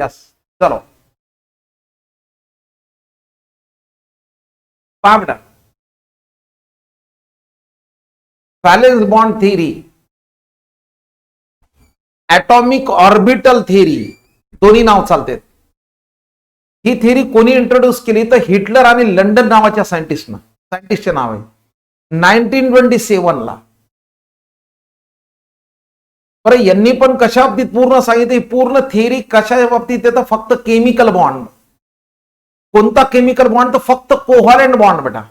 Yes, चलो पहा बेटा, valence bond theory, atomic orbital theory, दोन्ही नाव चालतात. ही थिअरी कोणी इंट्रोड्यूस केली तर हिटलर आणि लंडन नावाच्या सायंटिस्टचे नाव आहे 1927 ला. बरं, यांनी पण कशा बाबतीत पूर्ण सांगितली, पूर्ण थिअरी कशा बाबतीत येतं, फक्त केमिकल बॉन्ड. कोणता केमिकल बॉन्ड तर फक्त कोव्हॅलेंट बॉन्ड बेटा.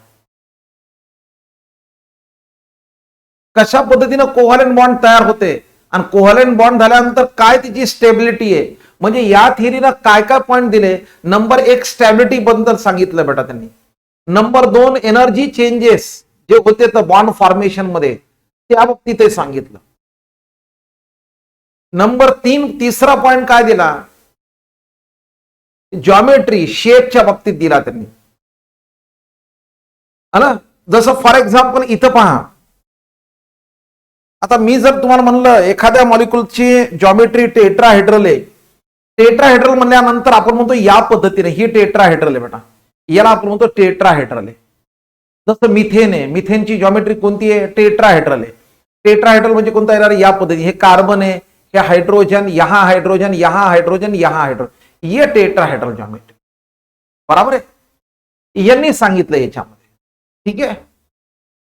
कशा पद्धतीने कोव्हॅलेंट बॉन्ड तयार होते आणि कोव्हॅलेंट बॉन्ड झाल्यानंतर काय त्याची स्टेबिलिटी आहे, म्हणजे या थिअरीनं काय काय पॉइंट दिले. नंबर 1 स्टॅबिलिटी बद्दल सांगितलं बेटा त्यांनी. नंबर 2 एनर्जी चेंजेस जे होते तर बॉन्ड फॉर्मेशन मध्ये त्या बाबतीत ते सांगितलं. नंबर 3 तिसरा पॉइंट काय दिला, जॉमेट्री शेपच्या बाबतीत दिला त्यांनी. ना जसं फॉर एक्झाम्पल इथं पहा, आता मी जर तुम्हाला म्हणलं एखाद्या मॉलिक्युलची जॉमेट्री टेट्राहेड्रल आहे, टेट्राहेड्रल म्हणल्यानंतर आपण म्हणतो या पद्धतीने ही टेट्राहेड्रल आहे बेटा, याला आपण म्हणतो टेट्राहेड्रल आहे. जसं मिथेन आहे, मिथेनची जॉमेट्री कोणती आहे, टेट्राहेड्रल आहे. टेट्राहेड्रल म्हणजे कोणता येणार, या पद्धती, हे कार्बन आहे, हे हाइड्रोजन, यहां हाइड्रोजन, यहां हाइड्रोजन, यहां हाइड्रोजन, ये टेट्राहेड्रल जॉमेट्री. बराबर आहे, यांनी सांगितलं याच्यामध्ये. ठीक आहे.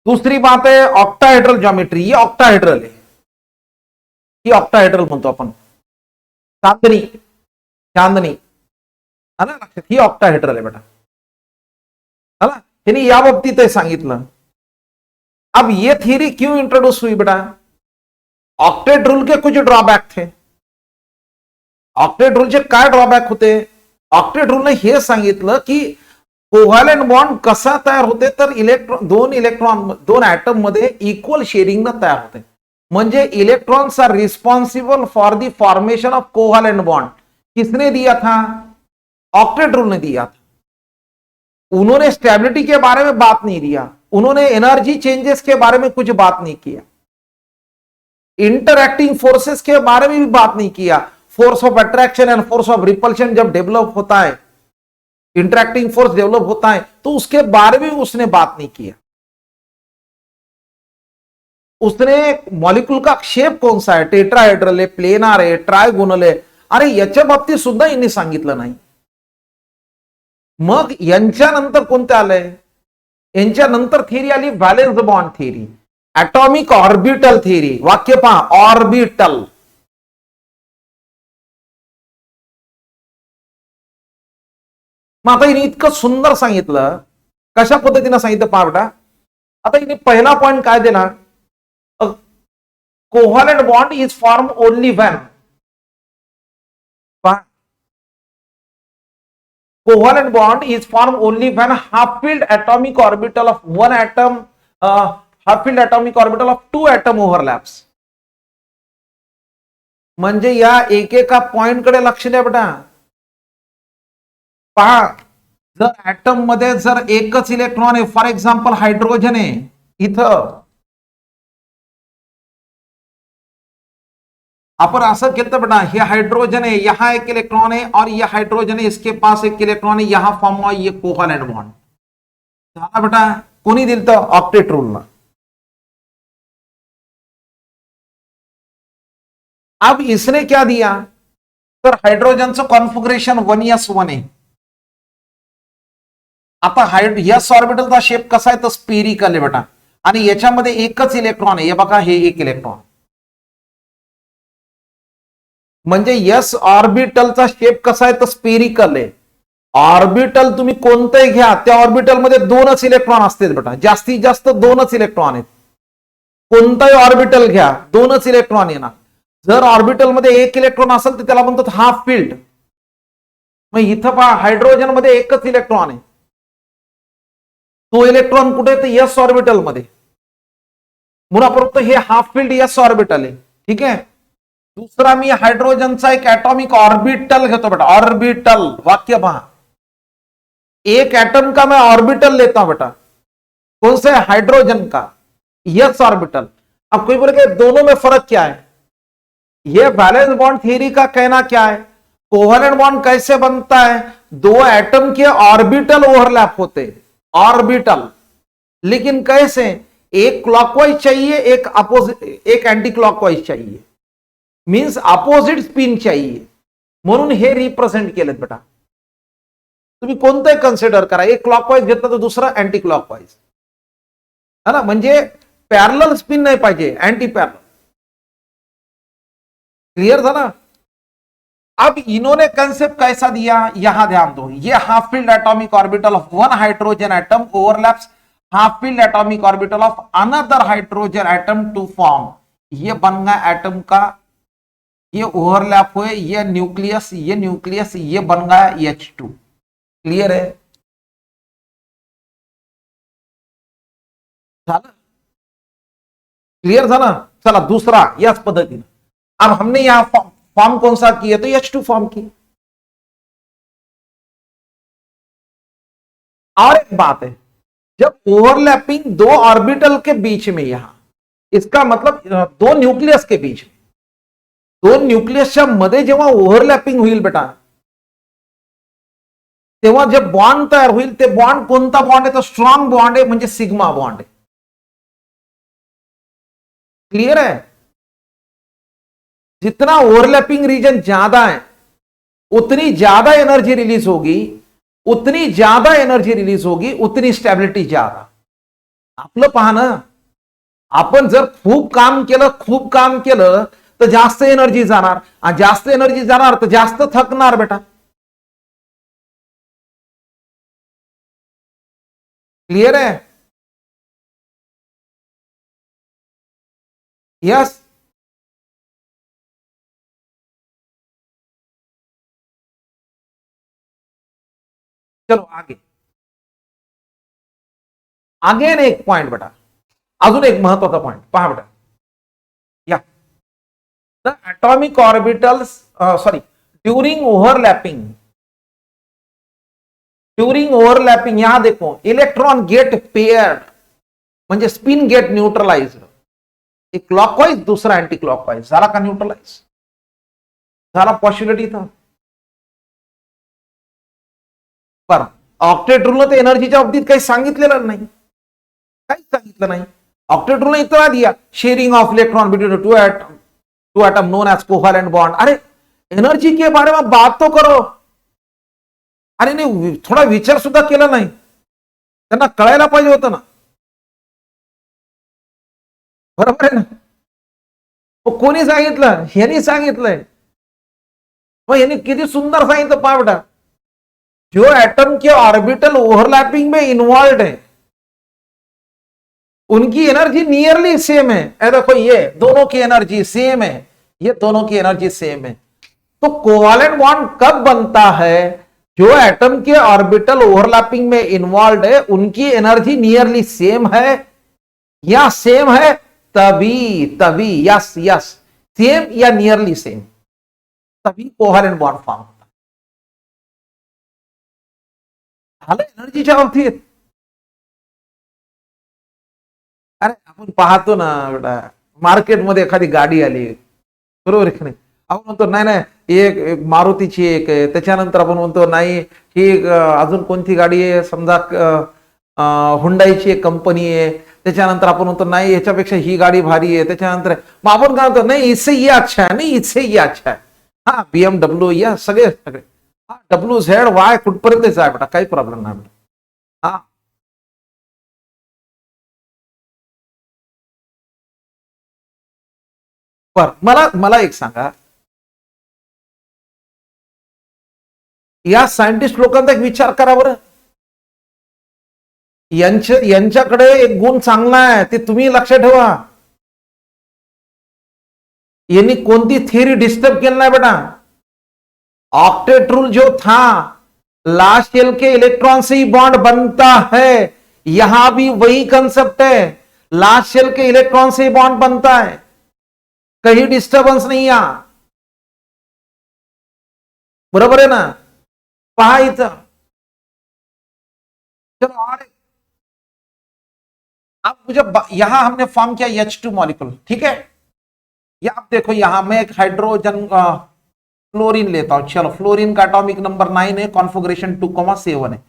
दूसरी बात है ऑक्टाहेड्रल ज्योमेट्री, ये ऑक्टाहेड्रल है, ये ऑक्टाहेड्रल म्हणतो आपण. चांदनी, चांदनी है ना, ही ऑक्टाहेड्रल है बेटा, है ना. यानी या बाबतीत सांगितलं. अब ये थियरी क्यों इंट्रोड्यूस हुई बेटा, ऑक्टेट रूल के कुछ ड्रॉबॅक थे. ऑक्टेट रूलचे काय ड्रॉबॅक होते, ऑक्टेट रूलने हे सांगितलं की कोव्हॅलेंट बॉन्ड कसा तयार होते तर दोन ऍटम मध्ये इक्वल शेअरिंग तयार होते. म्हणजे electrons are responsible for the formation of covalent bond. किसने दिया था, ऑक्टेट रूल ने दिया था. उन्होंने स्टेबिलिटी के बारे में बात नहीं दिया, उन्होंने एनर्जी चेंजेस के बारे में कुछ बात नहीं किया, इंटरएक्टिंग फोर्सेस के बारे में भी बात नहीं किया. Force of attraction and force of repulsion जब डेवलप होता है, इंटरैक्टिंग फोर्स डेवलप होता है, तो उसके बारे में उसने बात नहीं किया. उसने मॉलिक्यूल का शेप कौन सा है, टेट्राहेड्रल है, प्लेनार है, ट्रायगोनल है, अरे याच्या बाबतीत सुद्धा यांनी सांगितलं नाही. मग यांच्यानंतर कोणते आलंय, यांच्यानंतर थिअरी आली valence bond theory, atomic orbital theory. वाक्य पहा, ऑर्बिटल. मग आता हिने इतकं सुंदर सांगितलं, कशा पद्धतीने सांगितलं पहा बेटा. आता हिने पहिला पॉइंट काय दिला, covalent bond is form only when, covalent bond is form only when half field atomic orbital of one atom, half field atomic orbital of two atom overlaps. म्हणजे या एकेका पॉइंट कडे लक्ष द्या बेटा. पहा, जर ऍटम मध्ये जर एकच इलेक्ट्रॉन आहे, फॉर एक्झाम्पल हायड्रोजन आहे इथं, अपन असं केलं बेटा, हे हाइड्रोजन है, यहां एक इलेक्ट्रॉन है और ये हाइड्रोजन है, इसके पास एक इलेक्ट्रॉन है, यहां फॉर्म हुआ ये कोवैलेंट बॉन्ड झाला बेटा. कोणी दिलं तर ऑक्टेट रूल. अब इसने क्या दिया, तर हाइड्रोजनचं कॉन्फिगरेशन 1s1 आहे. आता एस ऑर्बिटलचा शेप कसा आहे तर स्पेरिकल आहे बेटा, आणि याच्यामध्ये एकच इलेक्ट्रॉन आहे, हे बघा, हे एक इलेक्ट्रॉन. म्हणजे एस ऑर्बिटलचा शेप कसा आहे तर स्पेरिकल आहे. ऑर्बिटल तुम्ही कोणतंही घ्या, त्या ऑर्बिटल मध्ये दोनच इलेक्ट्रॉन असते बेटा, जास्तीत जास्त दोनच इलेक्ट्रॉन आहेत. कोणताही ऑर्बिटल घ्या, दोनच इलेक्ट्रॉन येणार. जर ऑर्बिटल मध्ये एक इलेक्ट्रॉन असेल तर त्याला म्हणतात हाफ फील्ड. मग इथं पहा, हायड्रोजन मध्ये एकच इलेक्ट्रॉन आहे, तो इलेक्ट्रॉन कुठे तर एस ऑर्बिटल मध्ये, म्हणून आपण हे हाफ फील्ड एस ऑर्बिटल आहे. ठीक आहे. दुसरा मी हाइड्रोजनचा एक ऍटॉमिक ऑर्बिटल घेतो बेटा, ऑर्बिटल. वाक्य पहा, एक एटम का मैं ऑर्बिटल लेता हूं बेटा, कौन से, हाइड्रोजन का, यस ऑर्बिटल. अब कोई बोले कि दोनों में फर्क क्या है, ये वैलेंस बॉन्ड थ्योरी का कहना क्या है, कोवलेंट बॉन्ड कैसे बनता है? दो एटम के ऑर्बिटल ओवरलैप होते, ऑर्बिटल, लेकिन कैसे? एक क्लॉकवाइज चाहिए, एक अपोजिट, एक एंटी क्लॉकवाइज चाहिए, मीन्स अपोजिट स्पिन चाहिए, म्हणून हे रिप्रेझेंट केलेत बेटा. तुम्ही कोणतंही कन्सिडर करा, एक क्लॉकवाइज घेतलं तर दुसरं अँटी क्लॉकवाइज, है ना, म्हणजे पॅरलल स्पिन नाही पाहिजे, अँटी पॅरलल. क्लियर था ना? अब इन्होंने कंसेप्ट कैसा दिया, यहां ध्यान दो. ये half filled atomic orbital of one hydrogen atom overlaps half filled atomic orbital of another hydrogen atom to form. ये बन गया एटम का, ये ओवरलैप हुए, ये न्यूक्लियस, ये न्यूक्लियस, ये बन गया H2. क्लियर है? क्लियर था ना? चला दूसरा याच पद्धतीने. अब हमने यहां फॉर्म कौन सा किया? तो H2 फॉर्म की. और एक बात है, जब ओवरलैपिंग दो ऑर्बिटल के बीच में, यहां इसका मतलब दो न्यूक्लियस के बीच में, दोन न्यूक्लियसच्या मध्ये जेव्हा ओव्हरलॅपिंग होईल बेटा, तेव्हा जे बॉन्ड तयार होईल, ते बॉन्ड कोणता बॉन्ड आहे? तो स्ट्रॉंग बॉन्ड आहे, म्हणजे सिग्मा बॉन्ड आहे. क्लियर है? जितना ओवरलैपिंग रीजन ज्यादा है, उतनी ज्यादा एनर्जी रिलीज होगी, उतनी ज्यादा एनर्जी रिलीज होगी, उतनी स्टॅबिलिटी ज्यादा. आपलं पहा ना, आपण जर खूप काम केलं तर जास्त एनर्जी जाणार, आणि जास्त एनर्जी जाणार तर जास्त थकणार बेटा. क्लियर है? यस. चलो आगे. अगेन एक पॉइंट बेटा, अजून एक महत्वाचा पॉइंट पहा बेटा. या the atomic orbitals, sorry, during overlapping यहां देखो, इलेक्ट्रॉन गेट पेयर्ड, म्हणजे स्पिन गेट न्यूट्रलाइज्ड. एक क्लॉकवाइज, दूसरा एंटी क्लॉकवाइज, झाला का न्यूट्रलाइज? झाला पॉसिबिलिटी था. पर ऑक्टेट रूल ते एनर्जीच्या बाबतीत काही सांगितलेलं नाही, काहीच सांगितलं नाही. ऑक्टेट रूल इतना दिया, sharing of electron between two atom known as covalent bond. अरे एनर्जी के बारे में बात तो करो. अरे नाही, थोडा विचार सुद्धा केला नाही, त्यांना कळायला पाहिजे होतं ना. बरोबर आहे ना? कोणी सांगितलं? यांनी सांगितलंय. मग यांनी किती सुंदर सांगितलं पहा बेटा. जो एटम के ऑर्बिटल ओवरलैपिंग में इन्वॉल्व है, उनकी एनर्जी नियरली सेम है. देखो ये दोनों की एनर्जी सेम है, ये दोनों की एनर्जी सेम है. तो कोवलेंट बॉन्ड कब बनता है? जो एटम के ऑर्बिटल ओवरलैपिंग में इन्वॉल्व है, उनकी एनर्जी नियरली सेम है या सेम है, तभी यस यस, सेम या नियरली सेम, तभी कोवलेंट बॉन्ड फॉर्म होता. झालं एनर्जीच्या बाबतीत. अरे आपण पाहतो ना बेटा, मार्केटमध्ये एखादी गाडी आली, बरोबर आहे की नाही, आपण म्हणतो नाही नाही एक मारुतीची एक आहे, त्याच्यानंतर आपण म्हणतो नाही ही अजून कोणती गाडी आहे, समजा हुंडाईची एक कंपनी आहे, त्याच्यानंतर आपण म्हणतो नाही ह्याच्यापेक्षा ही गाडी भारी आहे, त्याच्यानंतर मग आपण काय म्हणतो नाही इससे ये अच्छा है, नाही इससे ये अच्छा है. हा BMW या सगळे सगळे, हा WZ कुठपर्यंत आहे बेटा, काही प्रॉब्लेम नाही बेटा. हा बर, मला एक सांगा, या सायंटिस्ट लोकांचा एक विचार करा बरं. यांच्याकडे एक गुण चांगला आहे, ते तुम्ही लक्षात ठेवा. यांनी कोणती थिअरी डिस्टर्ब केली नाही बेटा. ऑक्टेट रूल जो था, लास्ट शेल के इलेक्ट्रॉन से ही बॉन्ड बनता है, यहां भी वही कंसेप्ट है, लास्ट शेल के इलेक्ट्रॉन से ही बॉन्ड बनता है, कहीं डिस्टर्बन्स नहीं आ. बरोबर आहे ना? पहा इथं. चलो और अब मुझे यहां हमने फॉर्म किया H2 मॉलिक्यूल, ठीक है. ये आप देखो, यहां में एक हाइड्रोजन फ्लोरीन लेता हूं। चलो फ्लोरीन का एटॉमिक नंबर 9 है, कॉन्फिगरेशन 2,7 है।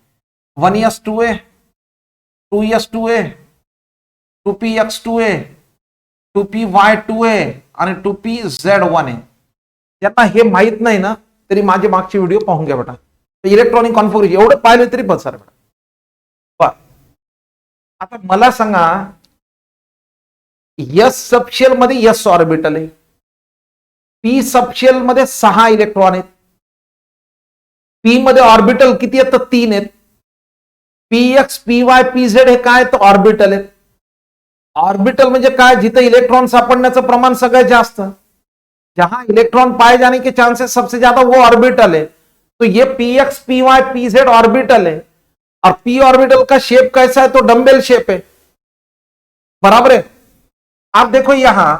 1s2a 2s2a 2px2a 2py2a आणि 2pz1 आहे। ज्यांना हे माहित नाही ना तरी माझे मागचे व्हिडिओ पाहून घ्या बेटा। इलेक्ट्रॉनिक कॉन्फिगरेशन एवढं पाहिले तरी बस सर बेटा। आता मला सांगा एस सबशेल मध्ये एस ऑर्बिटल आहे, पी सबशेल मध्ये 6 इलेक्ट्रॉन आहेत, पी मध्ये ऑर्बिटल किती आहेत तर 3 आहेत, पीएक्स पीवाय पीझेड हे काय तर ऑर्बिटल आहेत। ऑर्बिटल म्हणजे काय, जिथे इलेक्ट्रॉन सापडण्याचं प्रमाण सगळ्यात जास्त, जहां इलेक्ट्रॉन पाए जाने के चांसेस सबसे ज्यादा वो ऑर्बिटल है। तो ये पीएक्स पीवाय पीजेड ऑर्बिटल है और पी ऑर्बिटल का शेप कैसा है तो डंबेल शेप है, बराबर है। आप देखो यहां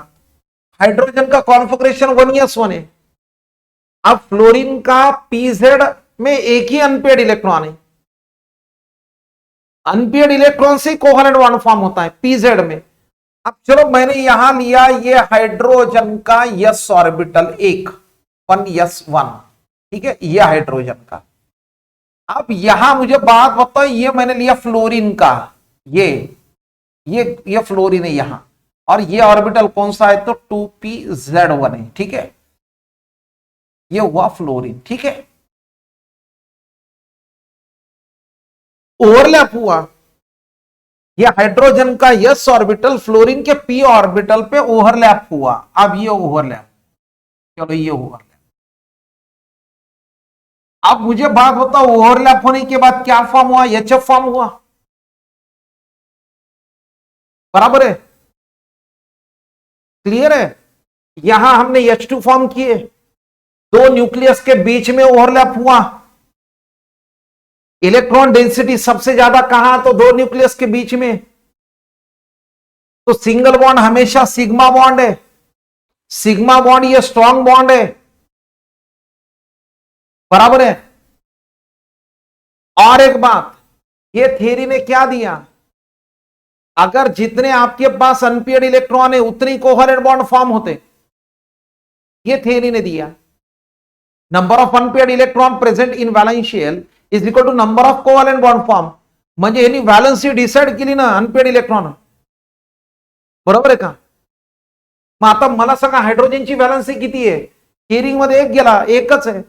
हाइड्रोजन का कॉन्फिगरेशन 1s1 है। अब फ्लोरीन का पीजेड में एक ही अनपेड इलेक्ट्रॉन है, अनपेड इलेक्ट्रॉन से कोवैलेंट बॉन्ड फॉर्म होता है पीजेड में। अब चलो मैंने यहां लिया ये हाइड्रोजन का यस ऑर्बिटल 1s1, ठीक है, ये हाइड्रोजन का। अब यहां मुझे बात बताओ, ये मैंने लिया फ्लोरीन का, ये फ्लोरीन है यहां, और ये ऑर्बिटल कौन सा है तो 2pz1 है, ठीक है, ये हुआ फ्लोरीन, ठीक है। ओवरलैप हुआ, ये हाइड्रोजन का यस ऑर्बिटल फ्लोरीन के पी ऑर्बिटल पे ओवरलैप हुआ। अब ये ओवरलैप, चलो ये ओवरलैप। अब मुझे बात बताओ ओवरलैप होने के बाद क्या फॉर्म हुआ, एचएफ फॉर्म हुआ, बराबर है, क्लियर है। यहां हमने H2 फॉर्म किए, दो न्यूक्लियस के बीच में ओवरलैप हुआ। इलेक्ट्रॉन डेंसिटी सबसे ज्यादा कहां तो दो न्यूक्लियस के बीच में, तो सिंगल बॉन्ड हमेशा सिग्मा बॉन्ड है, सिग्मा बॉन्ड ये स्ट्रॉन्ग बॉन्ड है, बराबर है। और एक बात, ये थ्योरी ने क्या दिया, अगर जितने आपके पास अनपेयर्ड इलेक्ट्रॉन है उतनी कोवैलेंट बॉन्ड फॉर्म होते, ये थ्योरी ने दिया। Number of unpaired electron present in valence shell is equal to number of covalent bond form. म्हणजे यांनी व्हॅलन्सी डिसाइड केली ना अनपेयर्ड इलेक्ट्रॉन, बरोबर आहे का। मग आता मला सांगा हायड्रोजनची व्हॅलन्सी किती आहे, केरिंग मध्ये एक गेला, एकच आहे।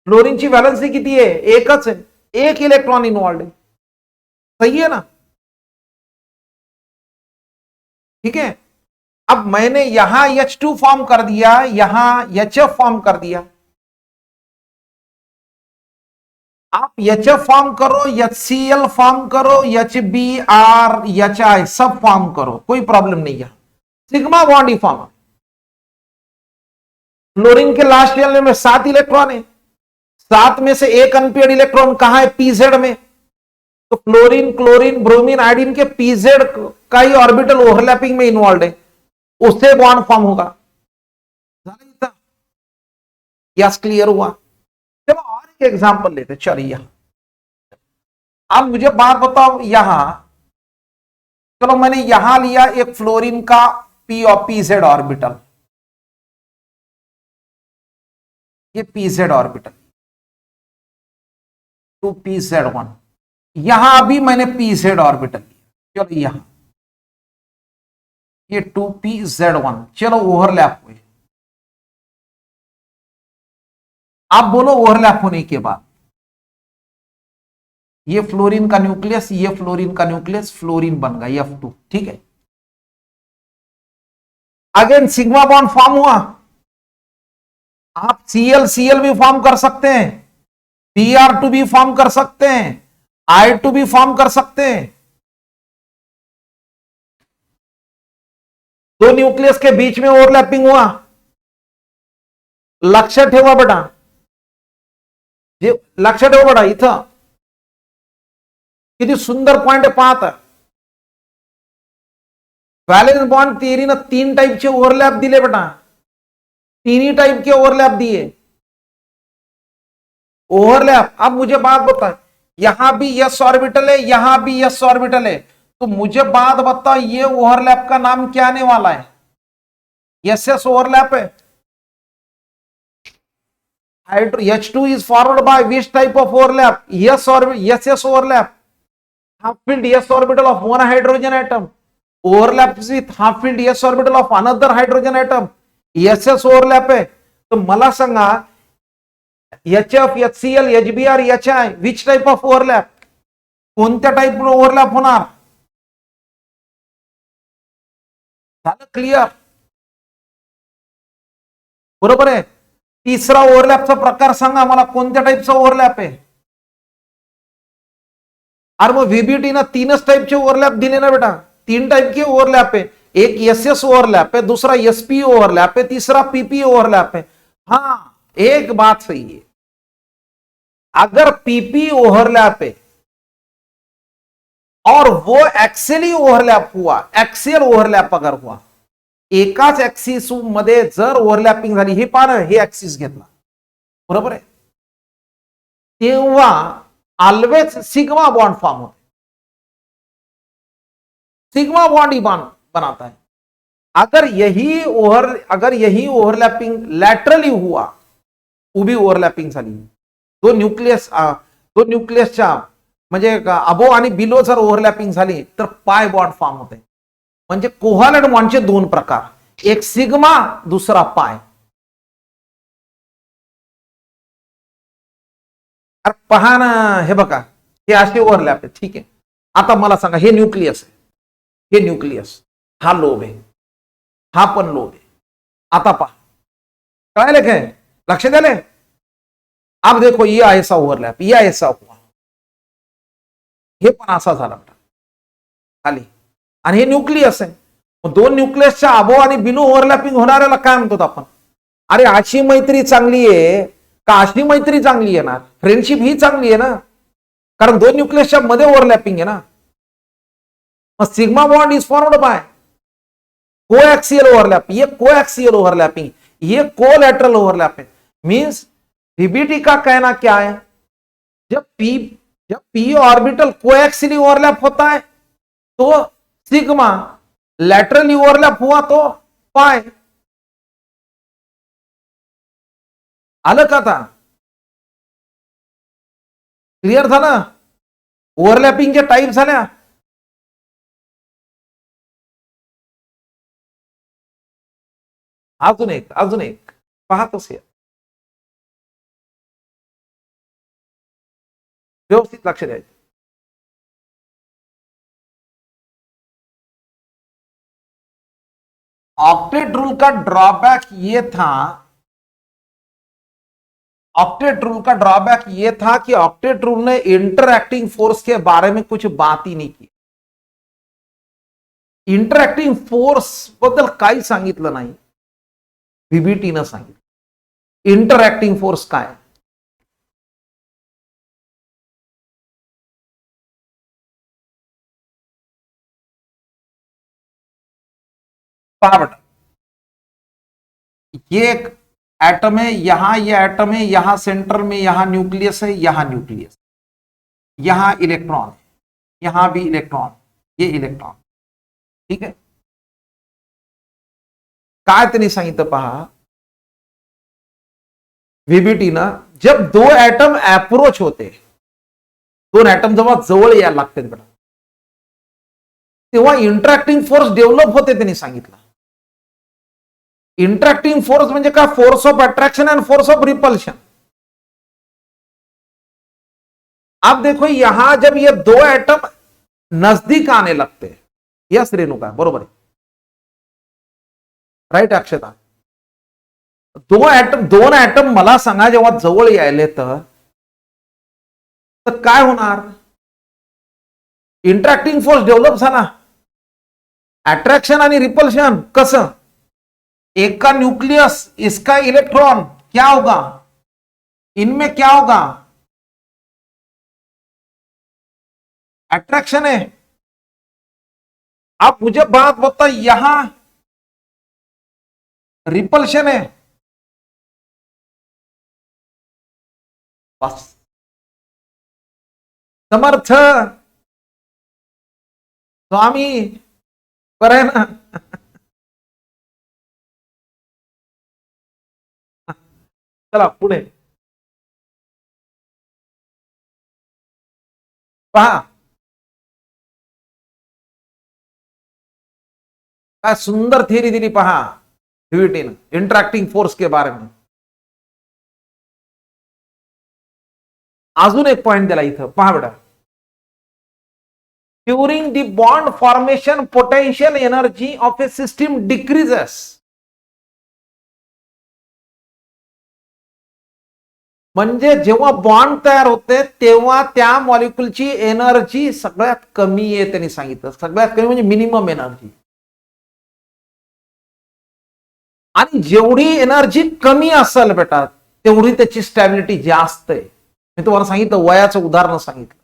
फ्लोरीनची व्हॅलन्सी किती आहे, एकच आहे, एक इलेक्ट्रॉन इन्वॉल्व है, सही है ना, ठीक है। अब मैंने यहां H2 फॉर्म कर दिया, यहां HF फॉर्म कर दिया। आप HF फॉर्म करो, HCl फॉर्म करो, HBr HI सब फॉर्म करो, कोई प्रॉब्लम नहीं है, सिग्मा बॉन्ड ही फॉर्म। फ्लोरीन के लास्ट शेल में 7 इलेक्ट्रॉन है, 7 में से एक अनपेयर्ड इलेक्ट्रॉन कहां है पीजेड में, तो फ्लोरीन क्लोरीन ब्रोमीन आयोडीन के पीजेड का ही ऑर्बिटल ओवरलैपिंग में इन्वॉल्व है, उससे बॉन्ड फॉर्म होगा। यस क्लियर हुआ। चलो और एक एग्जांपल लेते, चलिए यहां अब मुझे बात बताओ, यहां चलो मैंने यहां लिया एक फ्लोरीन का पी और पीजेड ऑर्बिटल, ये पीजेड ऑर्बिटल 2pz1, यहां भी मैंने pz ऑर्बिटल लिया, चलो यहां ये 2pz1, चलो ओवरलैप हुए। आप बोलो ओवरलैप होने के बाद ये फ्लोरीन का न्यूक्लियस, ये फ्लोरीन का न्यूक्लियस, फ्लोरीन बन गया F2, ठीक है। अगेन सिग्मा बॉन्ड फॉर्म हुआ, आप Cl भी फॉर्म कर सकते हैं, Br2 भी फॉर्म कर सकते हैं, I2 भी फॉर्म कर सकते हैं। दो न्यूक्लियस के बीच में ओवरलैपिंग हुआ, लक्षात ठेवा बेटा, लक्षात ठेवा बेटा, इथं किती सुंदर पॉइंट पाहता, वैलेंस बॉन्ड थियरीनं 3 टाइपचे ओव्हरलॅप दिले बेटा, तीन ही टाइप के ओवरलैप दिए, ओवरलैप। अब मुझे बात बता, यहां भी यस ऑर्बिटल है, यहां भी यस ऑर्बिटल है, तो मुझे बात बता ये ओवरलैप का नाम क्या आने वाला है, यस यस ओवरलैप है, H2 is followed by which type of overlap? S or SS overlap. Half filled S orbital of one hydrogen atom overlaps with half filled S orbital of another hydrogen atom. SS overlap आहे. तर मला सांगा HF, HCl, HBr, HI which type of overlap? कोणत्या type overlap होणार? झालं clear? बरोबर आहे. तिसरा ओव्हरलॅपचा प्रकार सांगा मला, कोणत्या टाईपचा ओव्हरलॅप आहे? अरे मग व्हीबीटी ना तीनच टाईपचे ओव्हरलॅप दिले ना बेटा, 3 टाइप के ओव्हरलॅप आहे. एक एसएस ओव्हरलॅप है, दूसरा एसपी ओव्हरलॅप है, तीसरा पीपी ओव्हरलॅप है. हाँ एक बात सही है, अगर पीपी ओव्हरलॅप है और वो एक्सेली ओव्हरलॅप हुआ, एक्सियल ओव्हरलॅप अगर हुआ, एकाच ऍक्सिस मध्ये जर ओव्हरलॅपिंग झाली, हे पान हे ऍक्सिस घेतला बरोबर आहे, तेव्हा ऑलवेज सिग्मा बॉन्ड फॉर्म होते. सिग्मा बॉन्ड ही बनाता है. अगर यही ओव्हरलॅपिंग लॅटरली हुआ, उभी ओव्हरलॅपिंग झाली, दो न्यूक्लियसच्या म्हणजे अबो आणि बिलो जर ओव्हरलॅपिंग झाली तर पाय बॉन्ड फॉर्म होते. म्हणजे कोव्हॅलेंट बॉन्डचे 2 प्रकार, एक सिग्मा दुसरा पाय. अरे पहा ना, हे बघा हे असे ओव्हरलॅप आहे. ठीक आहे, आता मला सांगा, हे न्यूक्लियस आहे, हे न्यूक्लियस, हा लोब आहे, हा पण लोब आहे. आता पहा कळायला काय, लक्ष द्याले. अब देखो ये ऐसा ओव्हरलॅप, ये ऐसा हुआ, हे पण असा झाला खाली, आणि हे न्यूक्लियस आहे. 2 न्यूक्लियसच्या अबो आणि बिलो ओव्हरलॅपिंग होणाऱ्याला काय म्हणतो आपण? अरे अशी मैत्री चांगली आहे का अशी मैत्री चांगली आहे ना? फ्रेंडशिप ही चांगली आहे ना, कारण 2 न्यूक्लियसच्या मध्ये ओव्हरलॅपिंग आहे ना. मग sigma bond is formed by coaxial overlap, ये कोएक्सियल ओवरलैपिंग, ये कोलैटरल ओवरलैप है. मींस पीबीटी का कहना क्या है, जब पी ऑर्बिटल कोएक्सियली ओवरलैप होता है तो सिग्मा, लैटरली ओवरलैप हुआ तो पाई. आलं का था? क्लियर था ना? ओव्हरलॅपिंगच्या टाईप झाल्या. अजून एक पाहतोस, व्यवस्थित लक्ष द्यायचं. ऑक्टेट रूल का ड्रॉबैक ये था, ऑक्टेट रूल का ड्रॉबैक ये था कि ऑक्टेट रूल ने इंटरएक्टिंग फोर्स के बारे में कुछ बात ही नहीं की. इंटरएक्टिंग फोर्स बद्दल काही सांगितलं नाही, व्हीबीटीनं सांगितलं. इंटरएक्टिंग फोर्स काय? पहा बेटा, ये एक एटम है, यहां ये एटम है, यहां सेंटर में यहां न्यूक्लियस है, यहां न्यूक्लियस, यहां इलेक्ट्रॉन है, यहां भी इलेक्ट्रॉन, ये इलेक्ट्रॉन. ठीक है, काय त्यांनी सांगितलं पहा, व्हीबीटी ना जब 2 एटम अप्रोच होते, 2 एटम जेव्हा जवळ यायला लागते बेटा, तेव्हा इंटरॅक्टिंग फोर्स डेव्हलप होते. त्यांनी सांगितलं इंटरॅक्टिंग फोर्स म्हणजे काय, force of attraction and force of repulsion. अब देखो यहां जब ये 2 एटम नजदीक आने लगते, यस रेणुका बरोबर है, राईट अक्षता, 2 एटम मला सांगा जेव्हा जवळ यायले तर काय होणार? इंटरॅक्टिंग फोर्स डेव्हलप झाला. अट्रॅक्शन आणि रिपल्शन कसं? एक का न्यूक्लियस, इसका इलेक्ट्रॉन, क्या होगा इनमें, क्या होगा? अट्रैक्शन है. आप मुझे बात बता, यहां रिपल्शन है. बस समर्थ स्वामी पर है ना. चला पुढे. पहा काय सुंदर थिअरी दिली पहा ह्युइटीन इंटरॅक्टिंग फोर्स के बारे में. अजून एक पॉइंट दिला इथं पहा बेटा. During the bond formation potential energy of a system decreases. म्हणजे जेव्हा बॉन्ड तयार होते तेव्हा त्या मॉलिक्युलची एनर्जी सगळ्यात कमी आहे त्यांनी सांगितलं. सगळ्यात कमी म्हणजे मिनिमम एनर्जी. आणि जेवढी एनर्जी कमी असेल बेटा तेवढी त्याची स्टॅबिलिटी जास्त आहे. मी तुम्हाला सांगितलं वयाचं उदाहरण सांगितलं.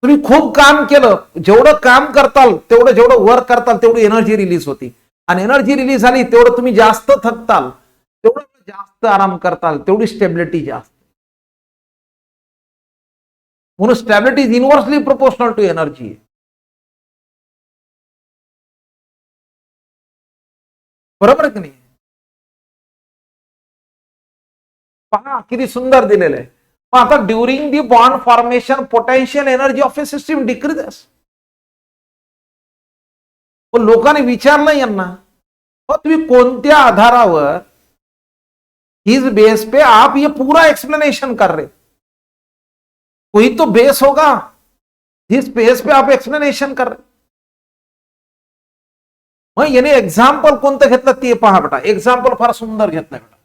तुम्ही खूप काम केलं जेवढं काम करताल तेवढं जेवढं वर्क करताल तेवढी एनर्जी रिलीज होती. आणि एनर्जी रिलीज झाली तेवढं तुम्ही जास्त थकताल तेवढं जास्त आराम करताल तेवढी स्टेबिलिटी जास्त. म्हणून stability is inversely proportional to energy. बरोबर की नाही. पहा किती सुंदर दिलेलं आहे. आता during the bond formation potential energy of a system decreases. पण लोकांनी विचारलं यांना तुम्ही कोणत्या आधारावर इस बेस पे आप ये पूरा एक्सप्लेनेशन कर रहे. कोई तो बेस होगा जिस बेस पे आप एक्सप्लेनेशन कर रहे. मग याने एक्झाम्पल कोणतं घेतलं ते पहा बेटा. एक्झाम्पल फार सुंदर घेतलंय बेटा.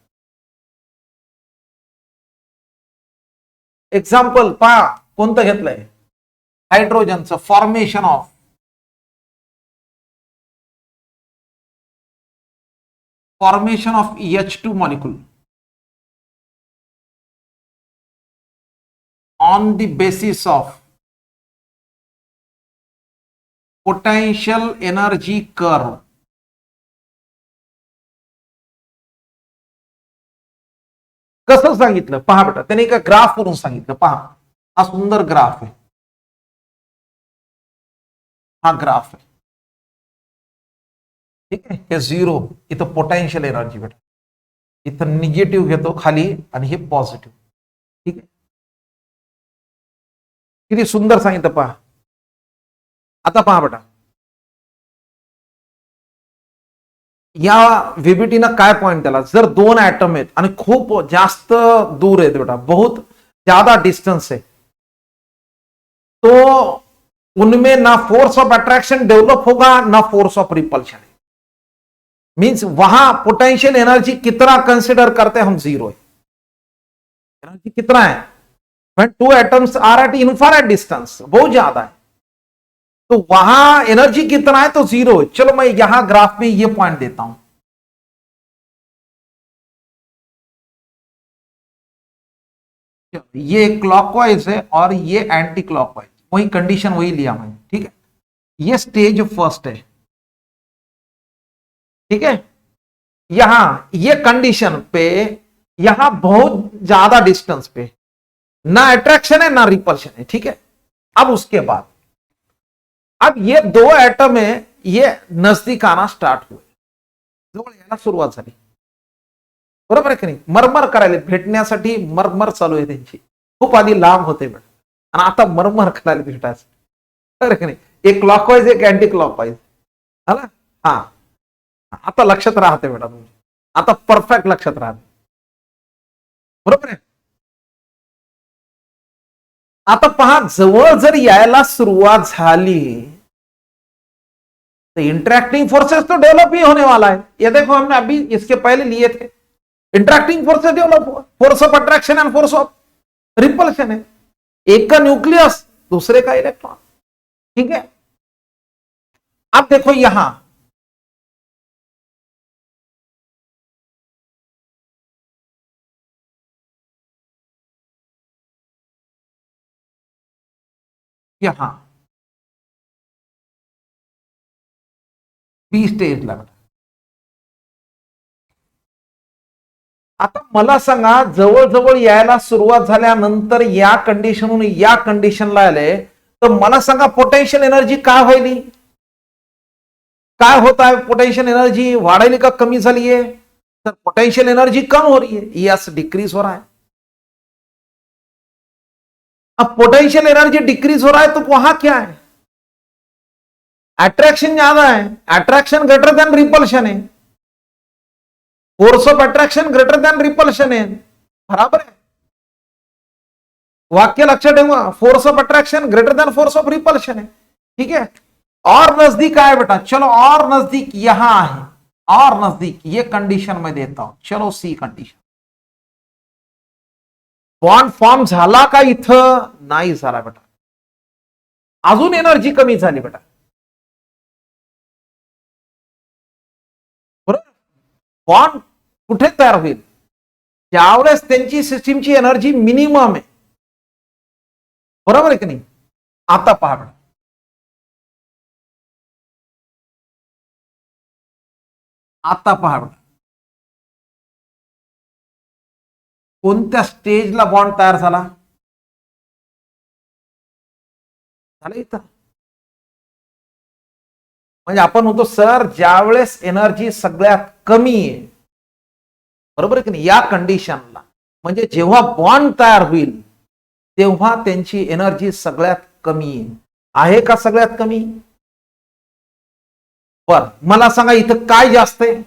एक्झाम्पल पहा कोणतं घेतलंय. हायड्रोजनचं formation of H2 molecule on the basis of potential energy curve. कसं सांगितलं पहा बेटा. त्याने एका ग्राफ वरून सांगितलं. पहा हा सुंदर ग्राफ आहे. हा ग्राफ आहे ठीक आहे. हे झिरो इथं पोटेन्शियल एनर्जी बेटा. इथं निगेटिव्ह घेतो खाली आणि हे पॉझिटिव्ह. ठीक आहे. किती सुंदर सांगितलं पहा. आता पहा बेटा या व्हीबीटीनं काय पॉइंट दिला. जर दोन ऍटम आहेत आणि खूप जास्त दूर आहेत बेटा बहुत ज्यादा डिस्टेंस है तो उनमें ना फोर्स ऑफ अट्रैक्शन डेवलप होगा ना फोर्स ऑफ रिपल्शन. मीन्स वहां पोटेंशियल एनर्जी कितना कंसिडर करते हैं हम जीरो है. एनर्जी कितना है when two atoms are at infrared distance बहुत ज्यादा है तो वहां एनर्जी कितना है तो जीरो है. चलो मैं यहां ग्राफ में ये पॉइंट देता हूं. ये क्लॉकवाइज है और ये एंटी क्लॉकवाइज. वही कंडीशन वही लिया मैंने. ठीक है. ये स्टेज फर्स्ट है. ठीक है. यहां ये कंडीशन पे यहां बहुत ज्यादा डिस्टेंस पे ना अट्रैक्शन है ना रिपल्शन है. ठीक है. अब उसके बाद अब ये दो एटम है ये नजदीक आना स्टार्ट हुए जवळ यायला सुरुवात झाली. बरोबर आहे की नाही. मरमर करायला भेटण्यासाठी मरमर चालू आहे त्यांची. खूप आधी लांब होते पण आणि आता मरमर करायला भेटायचं. बरोबर की नाही. एक क्लॉकवाईज एक अँटी क्लॉकवाईज ना. हा आता लक्षात राहते बेटा तुमच्या. आता परफेक्ट लक्षात राहते. बरोबर आहे. आता पहा जवळ जर यायला सुरुवात झाली तो इंटरैक्टिंग फोर्सेस तो डेवलप ही होने वाला है. ये देखो हमने अभी इसके पहले लिए थे. इंटरैक्टिंग फोर्सेस डेवलप हुआ. Force of attraction and force of repulsion है. एक का न्यूक्लियस दूसरे का इलेक्ट्रॉन. ठीक है. अब देखो यहां यहां बी स्टेजला. आता मला सांगा जवळजवळ यायला सुरुवात झाल्यानंतर या कंडिशनहून या कंडिशनला आले तर मला सांगा पोटेन्शियल एनर्जी काय व्हायली. काय होत आहे. पोटेंशियल एनर्जी वाढायली का कमी झाली है. तर पोटेंशियल एनर्जी कम हो रही है. यस डिक्रीज हो रहा है. अब पोटेंशियल एनर्जी डिक्रीज हो रहा है तो वहां क्या है, अट्रैक्शन ज्यादा है, अट्रैक्शन ग्रेटर देन रिपल्शन है, force of attraction greater than repulsion है, बराबर है। वाक्य लक्षात ठेवा, force of attraction greater than force of repulsion है, ठीक है। और नजदीक आए बेटा, चलो और नजदीक यहां है, और नजदीक ये कंडीशन में देता हूं, चलो सी कंडीशन। बॉन्ड फॉर्म झाला का इथं, नाही झाला बेटा, अजून एनर्जी कमी झाली बेटा, बरोबर। बॉन्ड कुठे तयार होईल, ज्यावेळेस त्यांची सिस्टीमची एनर्जी मिनिमम आहे, बरोबर आहे की नाही। आता पहा बेटा, आता पहा बेटा, कोणत्या स्टेजला बॉन्ड तयार झाला, इथं। म्हणजे आपण म्हणतो सर ज्यावेळेस एनर्जी सगळ्यात कमी आहे, बरोबर आहे की नाही, या कंडिशनला, म्हणजे जेव्हा बॉन्ड तयार होईल तेव्हा त्यांची एनर्जी सगळ्यात कमी आहे का, सगळ्यात कमी। पर मला सांगा इथं काय जास्त आहे,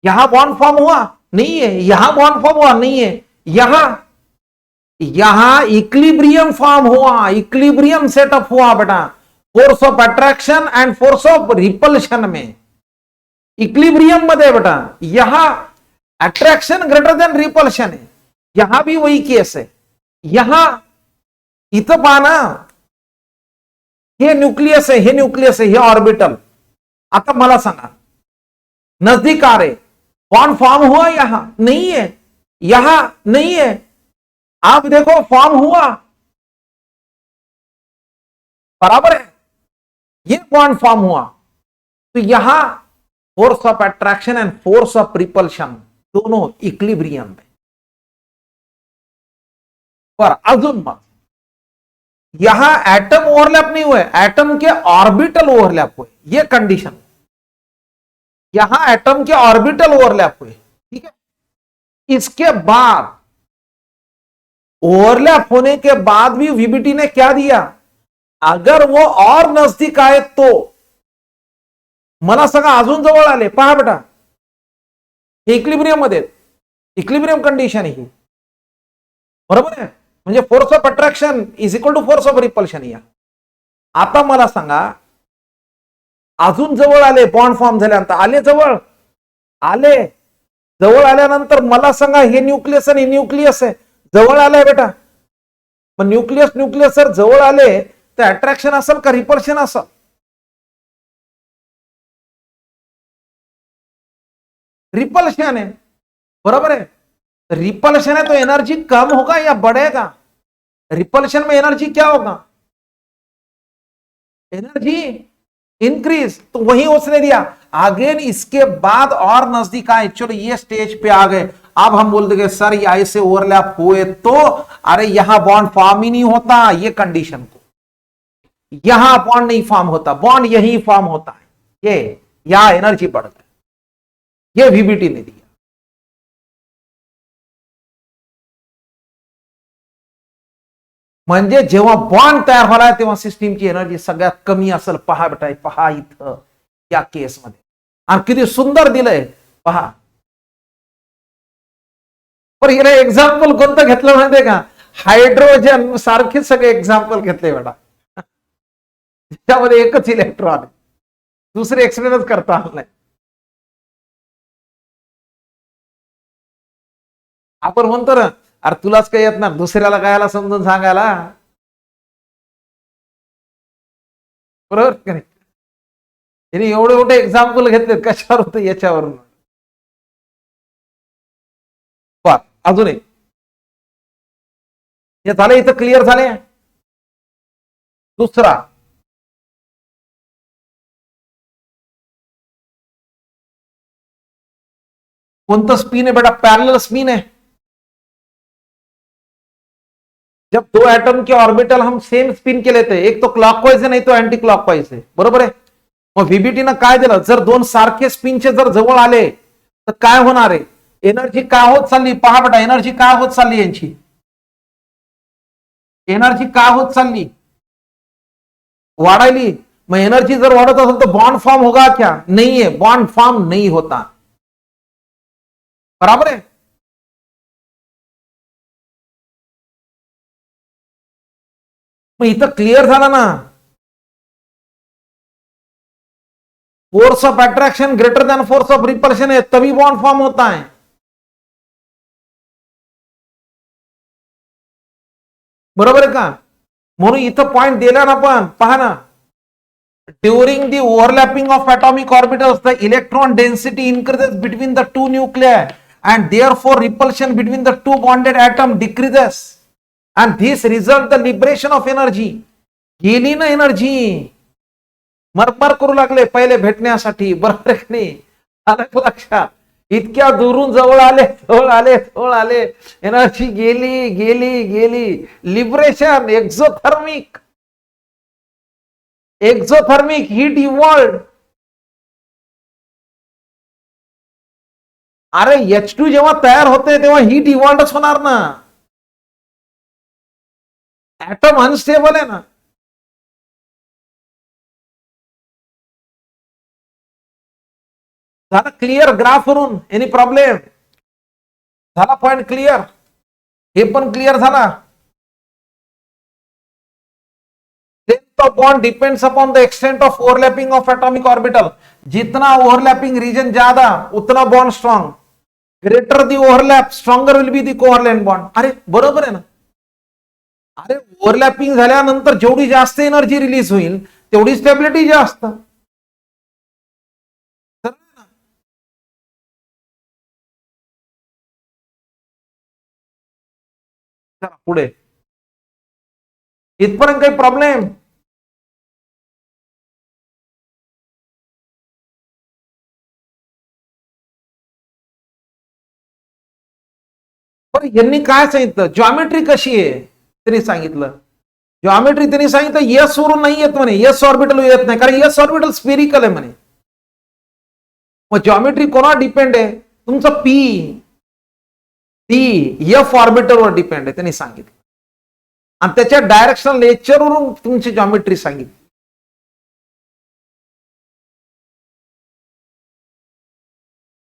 यहां बॉन्ड फॉर्म हुआ नहीं है, यहां बॉन्ड फॉर्म हुआ नहीं है, यहां इक्विलिब्रियम फॉर्म हुआ, इक्विलिब्रियम सेटअप हुआ बेटा, force of attraction and force of repulsion में इक्विलिब्रियम मध्ये बेटा, यहां अट्रैक्शन ग्रेटर देन रिपल्शन है, यहां भी वही केस है। यहां इथं पहा ना, हे न्यूक्लियस है, हे न्यूक्लियस है, हे ऑर्बिटल। आता मला सांगा नजदीक आ रहे, बॉन्ड फॉर्म हुआ, यहां नहीं है, यहां नहीं है, आप देखो फॉर्म हुआ, बराबर है, ये बॉन्ड फॉर्म हुआ, तो यहां force of attraction and force of repulsion दोनों इक्विलिब्रियम में। पर अजून मग यहां एटम ओवरलैप नहीं हुए, एटम के ऑर्बिटल ओवरलैप हुए, ये कंडीशन, यहां एटम के ऑर्बिटल ओवरलैप हुए, ठीक है। इसके बाद ओवरलैप होने के बाद भी वीबीटी ने क्या दिया, अगर वो और नजदीक आए तो, मला सांगा अजून जवळ आले, पहा बेटा इक्विलिब्रियम मध्ये, इक्विलिब्रियम कंडिशन ही, बरोबर आहे, म्हणजे force of attraction is equal to force of repulsion या। आता मला सांगा अजून जवळ आले, बॉन्ड फॉर्म झाल्यानंतर आले जवळ, आले जवळ आल्यानंतर मला सांगा हे न्यूक्लियस आणि न्यूक्लियस आहे, जवळ आलाय बेटा, मग न्यूक्लियस न्यूक्लियस जर जवळ आले तर अट्रॅक्शन असेल का रिपल्शन असेल, रिपल्शन है, बराबर है। रिपल्शन है तो एनर्जी कम होगा या बढ़ेगा, रिपल्शन में एनर्जी क्या होगा, एनर्जी इंक्रीज, तो वही उसने दिया। अगेन इसके बाद और नजदीक आए, चलो ये स्टेज पे आ गए, अब हम बोल देंगे सर ये ऐसे ओवरलैप हुए तो, अरे यहां बॉन्ड फॉर्म ही नहीं होता, ये कंडीशन को, यहां बॉन्ड नहीं फॉर्म होता, बॉन्ड यही फॉर्म होता है, ये यहां एनर्जी बढ़ गई, ये वीबीटी ने दिया। म्हणजे जेव्हा बॉन्ड तयार होणार तेव्हा सिस्टीमची एनर्जी सगळ्यात कमी असेल, पहा बेटा, पहा इथं या केसमध्ये, आणि किती सुंदर दिलंय पहा। पण याला एक्झाम्पल कोणतं घेतलं माहितीये का, हायड्रोजन सारखे सगळे एक्झाम्पल घेतले बेटा, त्यामध्ये एकच इलेक्ट्रॉन आहे, दुसरे एक्सप्लेनच करता आलं नाही। आपण म्हणतो ना, अरे तुलाच काही येत ना, दुसऱ्याला कायला समजून सांगायला, बरोबर का नाही। याने एवढे मोठे एक्झाम्पल घेतलेत, कशावर होतं, याच्यावरून। अजून एक हे झाले, इथं क्लिअर झाले। दुसरा कोणतं स्पिन है बेटा, पैरेलल स्पिन है। जब दो एटम के ऑर्बिटल हम सेम स्पिन के लेते हैं, एक तो क्लॉकवाइज है नहीं तो अँटी क्लॉकवाइज है, बरोबर आहे। मग व्हीबीटी न काय दिलं, जर दोन सारखे स्पिनचे जर जवळ आले तर काय होणार आहे, एनर्जी काय होत चालली, पहा बेटा एनर्जी काय होत चालली यांची, एनर्जी का होत चालली, वाढायली. मग एनर्जी जर वाढत असेल तर बॉन्ड फॉर्म होगा क्या, नहीं है, बॉन्ड फॉर्म नहीं होता. बराबर आहे. मग इथं क्लिअर झालं ना, force of attraction greater than force of repulsion है, तभी बॉन्ड फॉर्म होता है. बरोबर आहे का. म्हणून इथं पॉइंट दिला ना, पण पहा ना, during the overlapping of atomic orbitals the electron density increases between the two nuclei and therefore repulsion between the two bonded atom decreases and this result the liberation of energy. गेली ना energy, मरमर करू लागले पहिले भेटण्यासाठी, बरोबर आहे की नाही. आलं का लक्षात. इतक्या दुरून जवळ आले, जवळ आले, जवळ आले, एनर्जी गेली गेली गेली. Liberation, exothermic, exothermic heat evolved. अरे H2 जेव्हा तयार होते तेव्हा हीट इव्हॉल्डच होणार ना, ऍटम अनस्टेबल आहे ना. झालं क्लिअर ग्राफ वरून, एनी प्रॉब्लेम, झाला पॉइंट क्लिअर, हे पण क्लिअर झाला. Length of bond depends upon the extent of overlapping of atomic orbital. जितना overlapping region ज्यादा उतना bond strong. Greater the overlap stronger will be the covalent bond. अरे बरोबर आहे ना. अरे ओव्हरलॅपिंग झाल्यानंतर जेवढी जास्त एनर्जी रिलीज होईल तेवढी स्टेबिलिटी जास्त. पुढे इथपर्यंत काही प्रॉब्लेम. यांनी काय सांगितलं, जॉमेट्री कशी आहे त्यांनी सांगितलं. जॉमेट्री त्यांनी सांगितलं यस वरून नाही येत म्हणे, यस ऑर्बिटल येत नाही, कारण यस ऑर्बिटल स्पेरिकल आहे म्हणे. मग जॉमेट्री कोणावर डिपेंड आहे, तुमचं पी टी एफ ऑर्बिटलवर डिपेंड आहे त्यांनी सांगितलं. आणि त्याच्या डायरेक्शनल नेचरवरून तुमची जॉमेट्री सांगितली.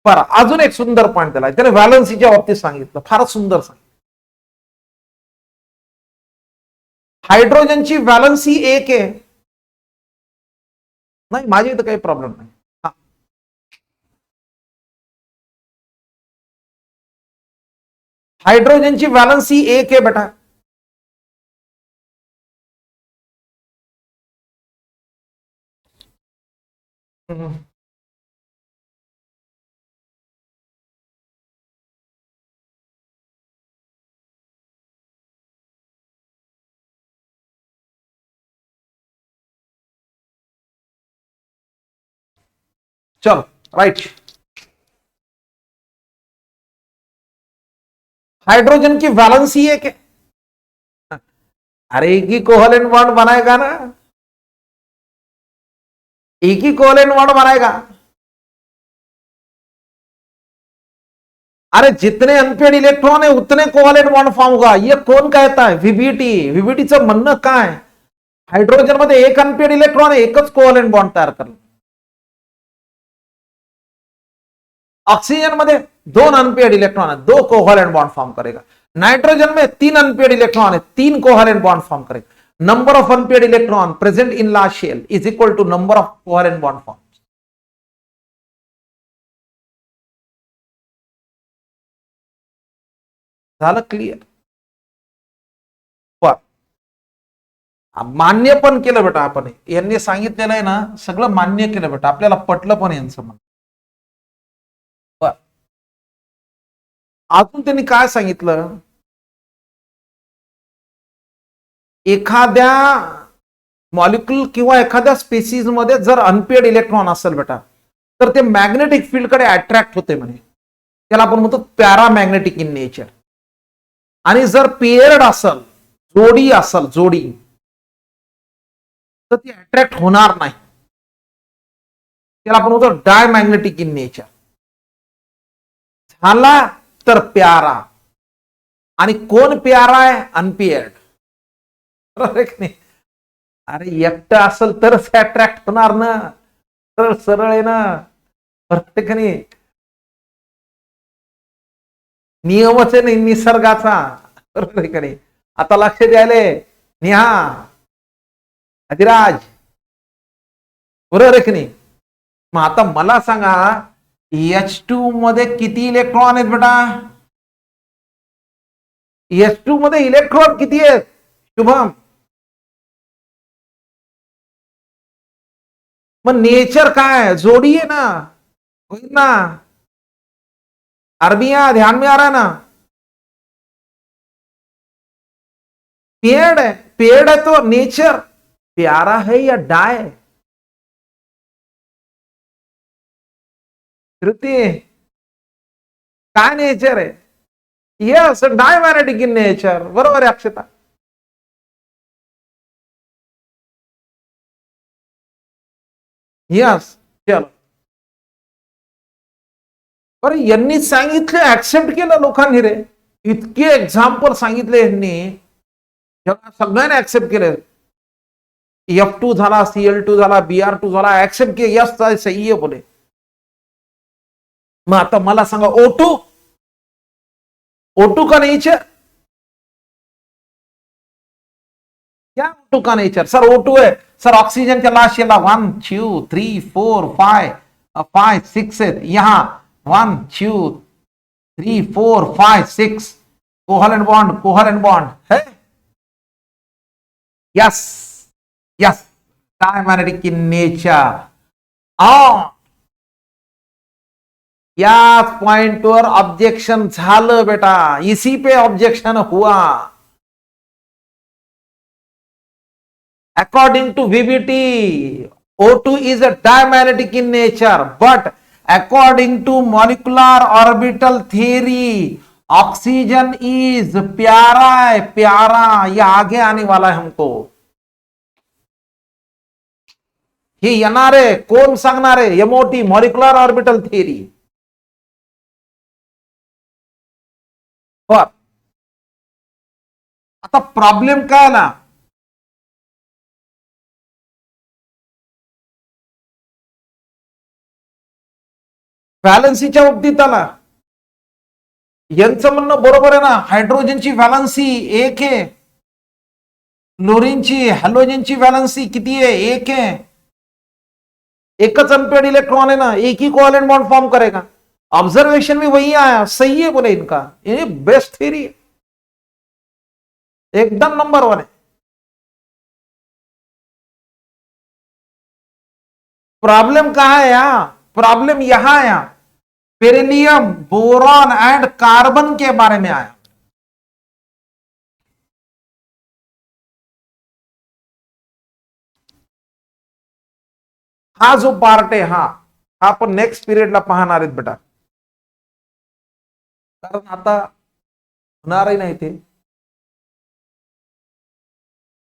बरं, अजून एक सुंदर पॉईंट दिला त्याने व्हॅलन्सीच्या बाबतीत सांगितलं, फारच सुंदर सांगितलं. हायड्रोजनची व्हॅलन्सी एक आहे. नाही, माझ्या इथं काही प्रॉब्लेम नाही. हायड्रोजनची व्हॅलन्सी एक आहे बेटा. चलो राइट. हाइड्रोजन की वैलेंसी है क्या, अरे एक ही कोवलेंट बॉन्ड बनाएगा ना, एक ही कोवलेंट बॉन्ड बनाएगा. अरे जितने अनपेड इलेक्ट्रॉन है उतने कोवलेंट बॉन्ड फॉर्म होगा. ये कौन कहता है, व्हीबीटी. व्हीबीटीचं म्हणणं काय, हायड्रोजन मध्ये एक अनपेड इलेक्ट्रॉन आहे, एकच कोवलेंट बॉन्ड तयार करणार. ऑक्सीजन मध्ये दोन अनपेड इलेक्ट्रॉन है, दो कोवलेंट बॉन्ड फॉर्म करेगा. नाइट्रोजन में तीन अनपेड इलेक्ट्रॉन है, तीन कोवलेंट बॉन्ड फॉर्म करेगा. Number of unpaired electron present in large shell is equal to number of covalent bond form. झालं क्लिअर. मान्य पण केलं बेटा आपण, यांनी सांगितलेलं आहे ना सगळं मान्य केलं बेटा, आपल्याला पटलं पण यांचं म्हणणं. अजून त्यांनी काय सांगितलं, एखाद्या मॉलिक्यूल किंवा एखाद्या स्पेसिस मध्ये जर अनपेड इलेक्ट्रॉन असेल बेटा तर ते मॅग्नेटिक फील्ड कडे अट्रॅक्ट होते म्हणे, त्याला आपण म्हणतो पॅरामॅग्नेटिक इन नेचर. आणि जर पेअर्ड असेल, जोडी असेल, जोडी, तर ती अट्रॅक्ट होणार नाही, त्याला आपण म्हणतो डायमॅग्नेटिक इन नेचर. झाला तर प्यारा, आणि कोण प्यारा आहे, अनपेअर्ड. बरोबर आहे की नाही? अरे एकटं असेल तरच अट्रॅक्ट होणार ना. सरळ सरळ आहे ना. प्रत्येकाने नियमच आहे नाही निसर्गाचा. बरोबर आहे का नाही? आता लक्ष द्यायले निहा अधिराज, बरोबर आहे की नाही? मग आता मला सांगा H2 मध्ये किती इलेक्ट्रॉन आहेत बेटा? H2 मध्ये इलेक्ट्रॉन किती आहेत शुभम? मग नेचर काय जोडी आहे ना, होईल ना. अरबिया ध्यान में आ रहा है ना? पेड़ है तो नेचर प्यारा है या डाय? श्रुती काय नेचर आहे? Yes diamagnetic in nature. बरोबर आहे अक्षता. यस चल. बरं यांनी सांगितले ऍक्सेप्ट केलं लोकांनी रे. इतके एक्झाम्पल सांगितले यांनी, सगळ्यांनी ऍक्सेप्ट केले. F2 झाला, Cl2 झाला, Br2 झाला, ऍक्सेप्ट केले. यस सही आहे बोले. मग आता मला सांगा O2, O2 का नेचर क्या? O2 का नेचर सर O2 है सर. ऑक्सीजनच्या लाशेला 1 2 3 4 5 6 आहेत. यहां 1 2 3 4 5 6 कोहलेंट बॉन्ड है. Yes yes diamagnetic in nature. या पॉइंटवर ऑब्जेक्शन झालं बेटा. इसी पे ऑब्जेक्शन हुआ. According to VBT, O2 is a diamagnetic in nature, but according to molecular orbital theory, oxygen is प्यारा है. प्यारा ये आगे आने वाला है हमको. हे येणार आहे. कोण सांगणार आहे? MOT molecular orbital theory. आता प्रॉब्लेम काय ना, व्हॅलन्सीच्या बाबतीत आला. यांचं म्हणणं बरोबर आहे ना. हायड्रोजनची व्हॅलन्सी 1 आहे. क्लोरीनची हॅलोजनची व्हॅलन्सी किती आहे? 1 आहे. एकच अनपेड इलेक्ट्रॉन है ना, एक ही कोवेलेंट बॉन्ड फॉर्म करेगा. ऑब्जर्वेशन में वही आया. सही है बोले इनका. ये बेस्ट थ्योरी है, एकदम नंबर 1 है. प्रॉब्लम कहां है? यहां प्रॉब्लम यहां आया. बेरिलियम, बोरॉन एंड कार्बन के बारे में आया. हा जो पार्ट आहे हा आपण नेक्स्ट पिरियडला पाहणार आहेत बेटा. कारण आता होणारही नाही ते.